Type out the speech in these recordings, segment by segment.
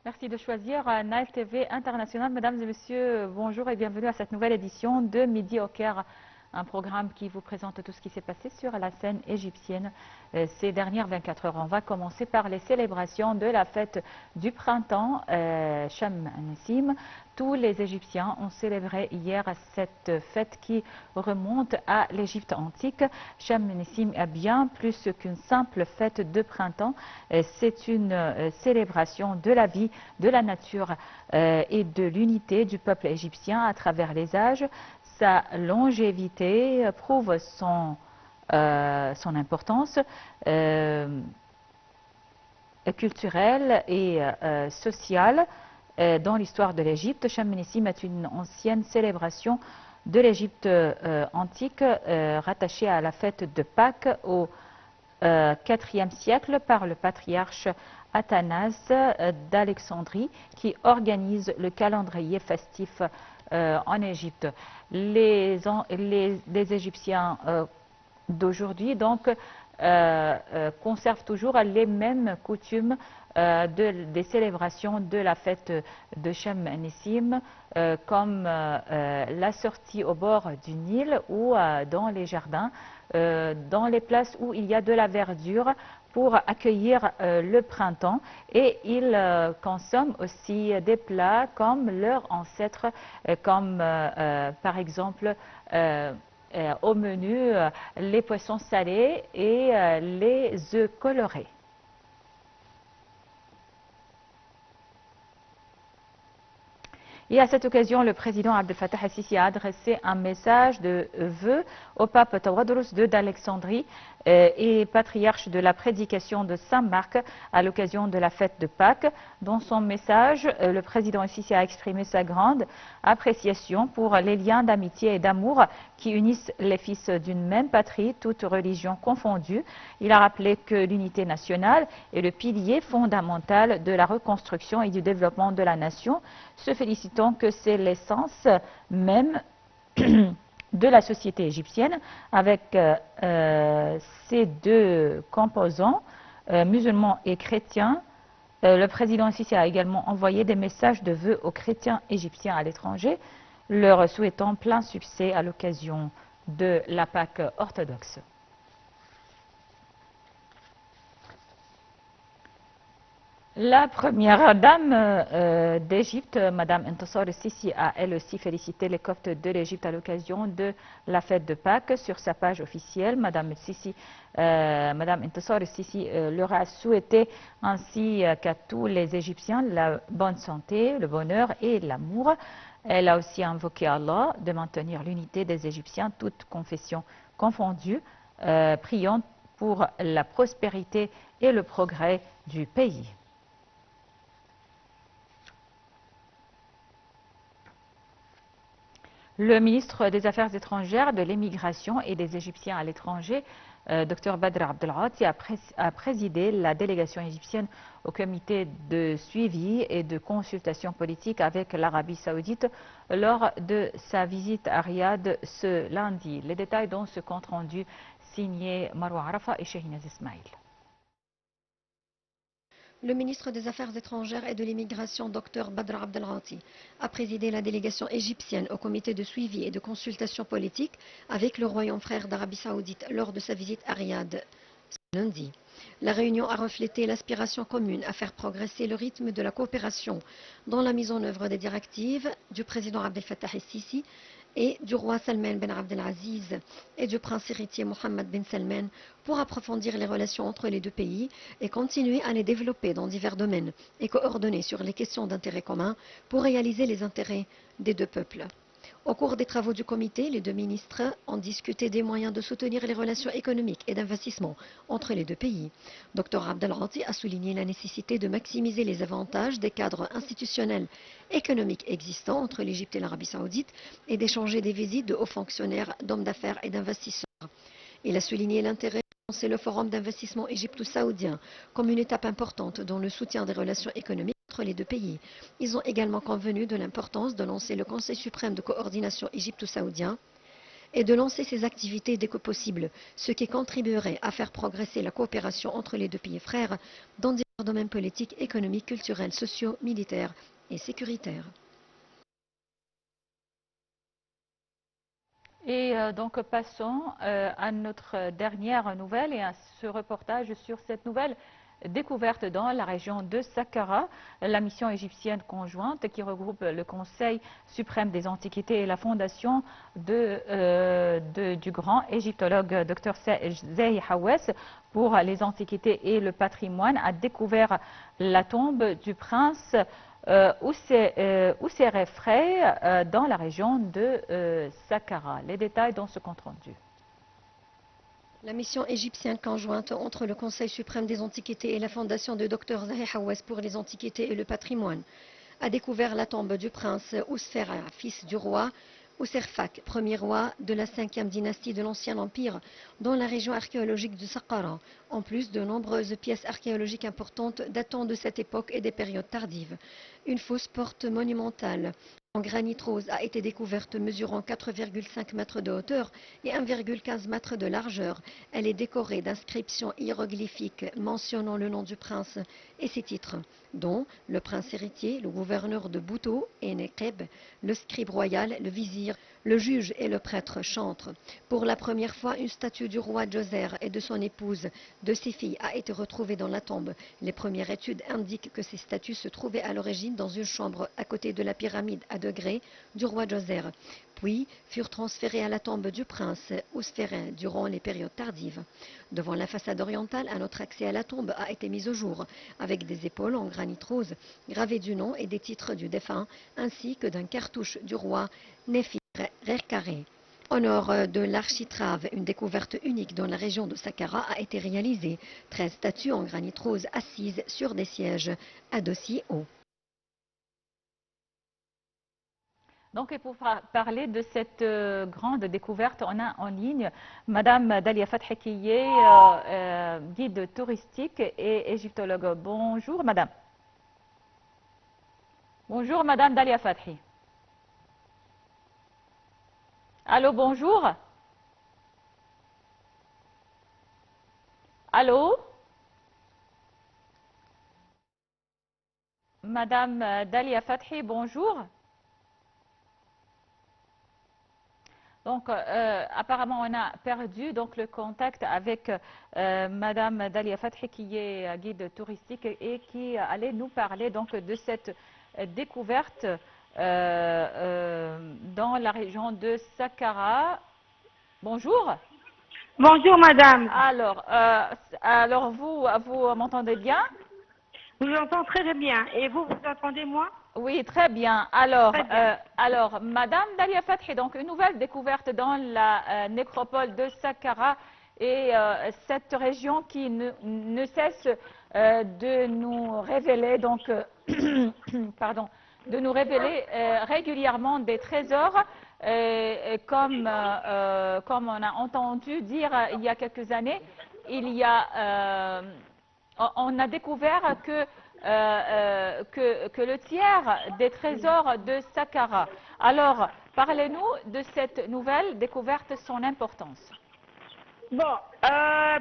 Merci de choisir Nile TV International. Mesdames et messieurs, bonjour et bienvenue à cette nouvelle édition de Midi au Caire, un programme qui vous présente tout ce qui s'est passé sur la scène égyptienne ces dernières 24 heures. On va commencer par les célébrations de la fête du printemps, Cham Nessim. Tous les Égyptiens ont célébré hier cette fête qui remonte à l'Égypte antique. Cham Nessim est bien plus qu'une simple fête de printemps. C'est une célébration de la vie, de la nature et de l'unité du peuple égyptien à travers les âges. Sa longévité prouve son importance culturelle et sociale dans l'histoire de l'Égypte. Cham Nessim est une ancienne célébration de l'Égypte antique rattachée à la fête de Pâques au IVe siècle par le patriarche Athanase d'Alexandrie qui organise le calendrier festif en Égypte. Les Égyptiens d'aujourd'hui donc conservent toujours les mêmes coutumes des célébrations de la fête de Cham Nessim, comme la sortie au bord du Nil ou dans les jardins, dans les places où il y a de la verdure pour accueillir le printemps, et ils consomment aussi des plats comme leurs ancêtres, comme par exemple au menu les poissons salés et les œufs colorés. Et à cette occasion, le président Abdel Fattah el-Sisi a adressé un message de vœux au pape Tawadros II d'Alexandrie et patriarche de la prédication de Saint-Marc à l'occasion de la fête de Pâques. Dans son message, le président el-Sisi a exprimé sa grande appréciation pour les liens d'amitié et d'amour qui unissent les fils d'une même patrie, toutes religions confondues. Il a rappelé que l'unité nationale est le pilier fondamental de la reconstruction et du développement de la nation, se félicitant que c'est l'essence même de la société égyptienne, avec ces deux composants, musulmans et chrétiens. Le président Sisi a également envoyé des messages de vœux aux chrétiens égyptiens à l'étranger, leur souhaitant plein succès à l'occasion de la Pâque orthodoxe. La première dame d'Égypte, Madame Intisar el-Sisi, a elle aussi félicité les Coptes de l'Égypte à l'occasion de la fête de Pâques. Sur sa page officielle, Madame Intisar el-Sisi leur a souhaité, ainsi qu'à tous les Égyptiens, la bonne santé, le bonheur et l'amour. Elle a aussi invoqué Allah de maintenir l'unité des Égyptiens, toutes confessions confondues, priant pour la prospérité et le progrès du pays. Le ministre des Affaires étrangères, de l'émigration et des Égyptiens à l'étranger, Dr Badr Abdelghati, a présidé la délégation égyptienne au comité de suivi et de consultation politique avec l'Arabie saoudite lors de sa visite à Riyad ce lundi. Les détails dans ce compte rendu signé Marwa Arafa et Shahinaz Ismail. Le ministre des Affaires étrangères et de l'immigration, Dr Badr Abdelghati, a présidé la délégation égyptienne au comité de suivi et de consultation politique avec le royaume frère d'Arabie saoudite lors de sa visite à Riyad ce lundi. La réunion a reflété l'aspiration commune à faire progresser le rythme de la coopération dans la mise en œuvre des directives du président Abdel Fattah el-Sisi et du roi Salman Ben Abdelaziz et du prince héritier Mohammed Ben Salman pour approfondir les relations entre les deux pays et continuer à les développer dans divers domaines et coordonner sur les questions d'intérêt commun pour réaliser les intérêts des deux peuples. Au cours des travaux du comité, les deux ministres ont discuté des moyens de soutenir les relations économiques et d'investissement entre les deux pays. Dr Abdelghati a souligné la nécessité de maximiser les avantages des cadres institutionnels économiques existants entre l'Égypte et l'Arabie saoudite et d'échanger des visites de hauts fonctionnaires, d'hommes d'affaires et d'investisseurs. Il a souligné l'intérêt de lancer le forum d'investissement égypto-saoudien comme une étape importante dans le soutien des relations économiques entre les deux pays. Ils ont également convenu de l'importance de lancer le Conseil suprême de coordination égypto-saoudien et de lancer ses activités dès que possible, ce qui contribuerait à faire progresser la coopération entre les deux pays frères dans divers domaines politiques, économiques, culturels, sociaux, militaires et sécuritaires. Et donc passons à notre dernière nouvelle et à ce reportage sur cette nouvelle découverte dans la région de Saqqara. La mission égyptienne conjointe qui regroupe le Conseil suprême des antiquités et la fondation du grand égyptologue Dr Zahi Hawass pour les antiquités et le patrimoine a découvert la tombe du prince Ousseret Frey dans la région de Saqqara. Les détails dans ce compte rendu. La mission égyptienne conjointe entre le Conseil suprême des antiquités et la fondation de Dr Zahi Hawass pour les antiquités et le patrimoine a découvert la tombe du prince Ousseret, fils du roi Ouserfak, premier roi de la 5e dynastie de l'Ancien Empire, dans la région archéologique de Saqqara, en plus de nombreuses pièces archéologiques importantes datant de cette époque et des périodes tardives. Une fausse porte monumentale en granit rose a été découverte mesurant 4,5 mètres de hauteur et 1,15 mètres de largeur. Elle est décorée d'inscriptions hiéroglyphiques mentionnant le nom du prince et ses titres, dont le prince héritier, le gouverneur de Bouto et Neqeb, le scribe royal, le vizir, le juge et le prêtre chantre. Pour la première fois, une statue du roi Djoser et de son épouse, de ses filles, a été retrouvée dans la tombe. Les premières études indiquent que ces statues se trouvaient à l'origine dans une chambre à côté de la pyramide à degrés du roi Djoser, puis furent transférées à la tombe du prince Ousseret durant les périodes tardives. Devant la façade orientale, un autre accès à la tombe a été mis au jour, avec des épaules en granit rose, gravées du nom et des titres du défunt, ainsi que d'un cartouche du roi Néfi Rerkaré. En honneur de l'architrave, une découverte unique dans la région de Saqqara a été réalisée. 13 statues en granit rose assises sur des sièges à dossier haut. Donc, et pour parler de cette grande découverte, on a en ligne Madame Dalia Fathi qui est guide touristique et égyptologue. Bonjour Madame. Bonjour Madame Dalia Fathi. Allô, bonjour. Allô? Madame Dalia Fathi, bonjour. Donc, apparemment, on a perdu donc, le contact avec Madame Dalia Fathi, qui est guide touristique et qui allait nous parler donc, de cette découverte dans la région de Saqqara. Bonjour. Bonjour madame. Alors vous m'entendez bien? Je vous entends très bien. Et vous entendez moi? Oui, très bien. Alors, Madame Dalia Fathi, donc une nouvelle découverte dans la nécropole de Saqqara et cette région qui ne cesse de nous révéler, donc, pardon, de nous révéler régulièrement des trésors, comme on a entendu dire il y a quelques années, on a découvert que le tiers des trésors de Saqqara. Alors, parlez-nous de cette nouvelle découverte, son importance. Bon,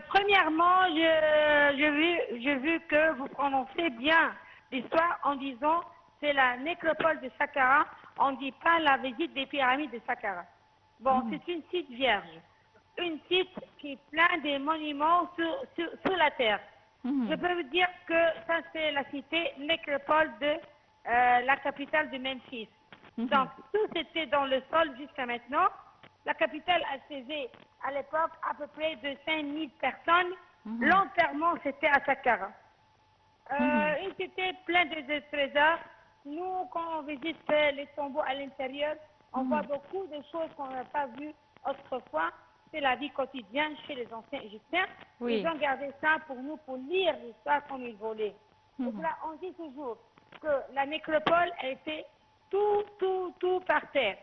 premièrement, j'ai vu que vous prononcez bien l'histoire en disant c'est la nécropole de Saqqara. On ne dit pas la visite des pyramides de Saqqara. Bon, c'est une site vierge. Une site qui est plein de monuments sur la terre. Je peux vous dire que ça, c'est la cité nécropole de la capitale de Memphis. Donc, tout était dans le sol jusqu'à maintenant. La capitale a saisi à l'époque à peu près de 5000 personnes. L'enterrement, c'était à Saqqara. Une cité pleine de trésors. Nous, quand on visite les tombeaux à l'intérieur, on voit beaucoup de choses qu'on n'a pas vues autrefois. C'est la vie quotidienne chez les anciens Égyptiens. Oui. Ils ont gardé ça pour nous, pour lire l'histoire comme ils voulaient. Donc là, on dit toujours que la nécropole était tout par terre.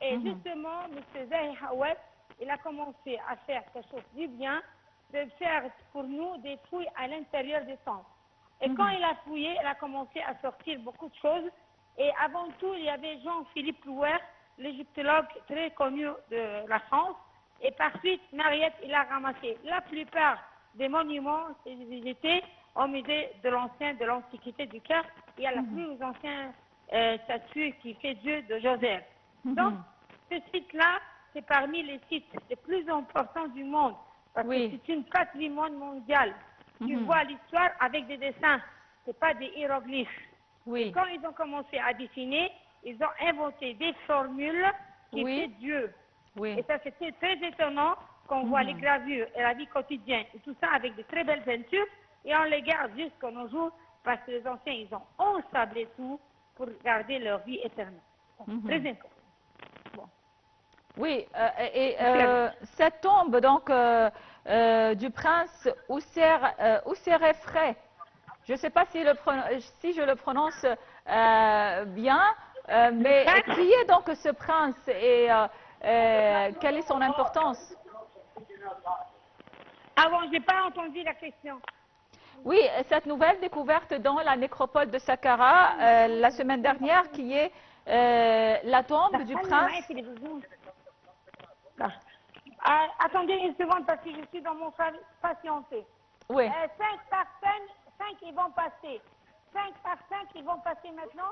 Et justement, M. Zahi Hawass, il a commencé à faire quelque chose du bien, de faire pour nous des fouilles à l'intérieur des temples. Et quand il a fouillé, il a commencé à sortir beaucoup de choses. Et avant tout, il y avait Jean-Philippe Louer, l'égyptologue très connu de la France. Et par suite, Mariette, il a ramassé la plupart des monuments et des visités au musée de l'Antiquité du Caire. Il y a la plus ancienne statue qui fait Dieu de Joseph. Donc, ce site-là, c'est parmi les sites les plus importants du monde, parce que c'est une patrimoine mondial. Tu vois l'histoire avec des dessins, c'est pas des hiéroglyphes. Et quand ils ont commencé à dessiner, ils ont inventé des formules qui fait Dieu. Et ça, c'était très étonnant qu'on voit les gravures et la vie quotidienne et tout ça avec de très belles peintures, et on les garde jusqu'à nos jours parce que les anciens, ils ont ensablé tout pour garder leur vie éternelle. Très important. Bon. Oui, cette tombe donc du prince Ouserefret, je ne sais pas si je le prononce bien, mais qui est donc ce prince et quelle est son importance? Avant, je n'ai pas entendu la question. Oui, cette nouvelle découverte dans la nécropole de Saqqara la semaine dernière, qui est la tombe du prince. Attendez une seconde parce que je suis dans mon patienté. Oui. 5 par 5, 5 ils vont passer. 5 par 5 ils vont passer maintenant.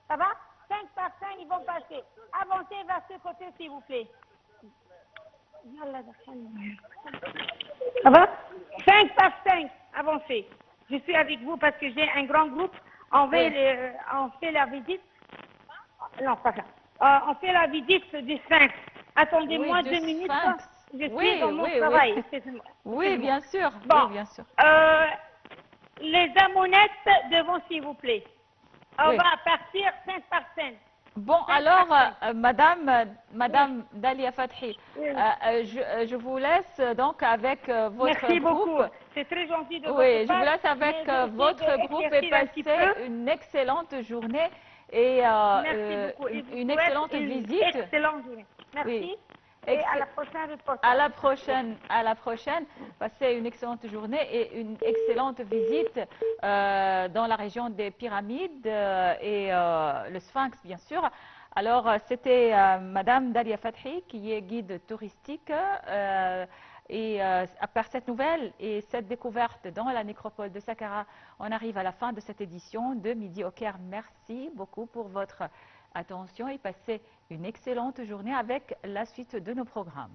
Ça va? 5 par 5 ils vont passer. Avancez vers ce côté s'il vous plaît. Ça va? 5 par 5, avancez. Je suis avec vous parce que j'ai un grand groupe. On fait la visite. Non, pas ça. On fait la visite du Sphinx. Attendez-moi 2 minutes. Je suis dans mon travail. Oui, bien sûr. Bon, oui, bien sûr. Les ammonettes devant, s'il vous plaît. On va partir 5 par 5. Bon, alors, Madame Dalia Fathi, je vous laisse donc avec votre Merci groupe. Beaucoup. C'est très gentil de votre Oui, je part, vous laisse avec votre groupe et passer une excellente journée et une excellente visite. Excellente journée. Merci. Oui. Et à la prochaine reportage. À la prochaine. Passez une excellente journée et une excellente visite dans la région des Pyramides et le Sphinx, bien sûr. Alors, c'était Madame Dalia Fathi, qui est guide touristique. Et par cette nouvelle et cette découverte dans la nécropole de Saqqara, on arrive à la fin de cette édition de Midi au Caire. Merci beaucoup pour votre attention et passez une excellente journée avec la suite de nos programmes.